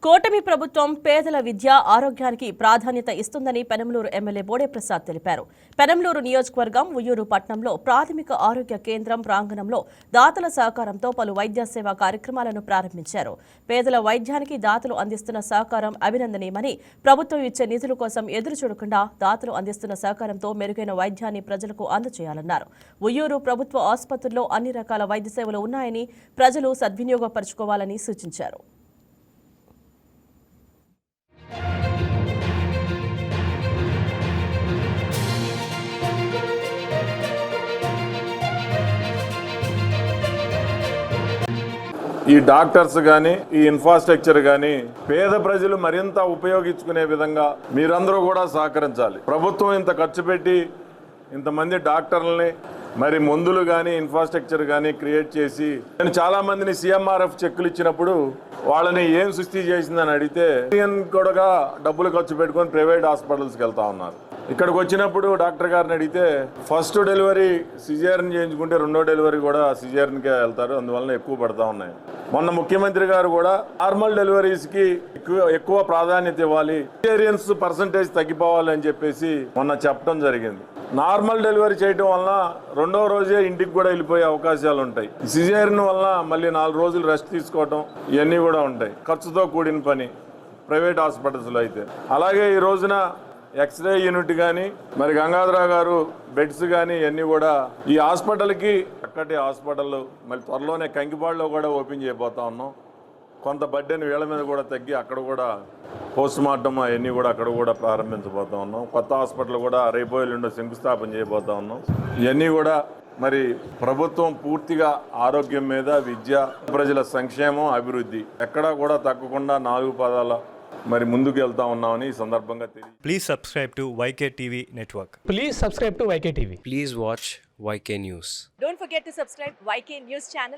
కూటమి ప్రభుత్వం పేదల విద్య, ఆరోగ్యానికి ప్రాధాన్యత ఇస్తుందని పెనంలూరు ఎమ్మెల్యే బోడే ప్రసాద్ తెలిపారు. పెనంలూరు నియోజకవర్గం ఉయ్యూరు పట్టణంలో ప్రాథమిక ఆరోగ్య కేంద్రం ప్రాంగణంలో దాతల సహకారంతో పలు వైద్య సేవా కార్యక్రమాలను ప్రారంభించారు. పేదల వైద్యానికి దాతలు అందిస్తున్న సహకారం అభినందనీయమని, ప్రభుత్వం ఇచ్చే నిధుల కోసం ఎదురు చూడకుండా దాతలు అందిస్తున్న సహకారంతో మెరుగైన వైద్యాన్ని ప్రజలకు అందజేయాలన్నారు. ఉయ్యూరు ప్రభుత్వ ఆసుపత్రుల్లో అన్ని రకాల వైద్య సేవలు ఉన్నాయని, ప్రజలు సద్వినియోగపరచుకోవాలని సూచించారు. ఈ డాక్టర్స్ కానీ ఈ ఇన్ఫ్రాస్ట్రక్చర్ కానీ పేద ప్రజలు మరింత ఉపయోగించుకునే విధంగా మీరందరూ కూడా సహకరించాలి. ప్రభుత్వం ఇంత ఖర్చు పెట్టి ఇంతమంది డాక్టర్లని మరి మందులు కానీ ఇన్ఫ్రాస్ట్రక్చర్ కానీ క్రియేట్ చేసి నేను చాలా మందిని CMRF చెక్కులు ఇచ్చినప్పుడు వాళ్ళని ఏం సృష్టి చేసిందని అడిగితే కూడా డబ్బులు ఖర్చు పెట్టుకొని ప్రైవేట్ హాస్పిటల్స్కి వెళ్తా ఉన్నారు. ఇక్కడికి వచ్చినప్పుడు డాక్టర్ గారిని అడిగితే ఫస్ట్ డెలివరీ సిజేరియన్ చేయించుకుంటే రెండో డెలివరీ కూడా సిజేరియన్కే వెళ్తారు, అందువలన ఎక్కువ పడతా ఉన్నాయి. మొన్న ముఖ్యమంత్రి గారు కూడా నార్మల్ డెలివరీస్కి ఎక్కువ ప్రాధాన్యత ఇవ్వాలి, సిజేరియన్స్ పర్సంటేజ్ తగ్గిపోవాలి అని చెప్పేసి మొన్న చెప్పడం జరిగింది. నార్మల్ డెలివరీ చేయడం వలన రెండో రోజే ఇంటికి కూడా వెళ్ళిపోయే అవకాశాలు ఉంటాయి. సిజేరియన్ వలన మళ్ళీ 4 రోజులు రెస్ట్ తీసుకోవటం ఇవన్నీ కూడా ఉంటాయి. ఖర్చుతో కూడిన పని ప్రైవేట్ హాస్పిటల్స్లో అయితే. అలాగే ఈ రోజున ఎక్స్రే యూనిట్ కానీ మరి గంగాధరరావు గారు బెడ్స్ కానీ ఇవన్నీ కూడా ఈ హాస్పిటల్కి చక్కటి హాస్పిటల్ మళ్ళీ త్వరలోనే కంకిపాడులో కూడా ఓపెన్ చేయబోతా ఉన్నాం. కొంత బడ్డెని వీళ్ళ మీద కూడా తగ్గి అక్కడ కూడా పోస్ట్ మార్టం అవన్నీ కూడా అక్కడ కూడా ప్రారంభించబోతా ఉన్నాం. కొత్త హాస్పిటల్ కూడా రేపు ఎల్లుండో శంకుస్థాపన చేయబోతా ఉన్నాం. ఇవన్నీ కూడా మరి ప్రభుత్వం పూర్తిగా ఆరోగ్యం మీద, విద్య, ప్రజల సంక్షేమం, అభివృద్ధి ఎక్కడా కూడా తగ్గకుండా 4 పదాల మరి ముందుకు వెళ్తా ఉన్నామని ఈ సందర్భంగా తెలియదు. Please subscribe to YK TV network. Please subscribe to YK TV. Please watch YK News. Don't forget to subscribe YK News channel.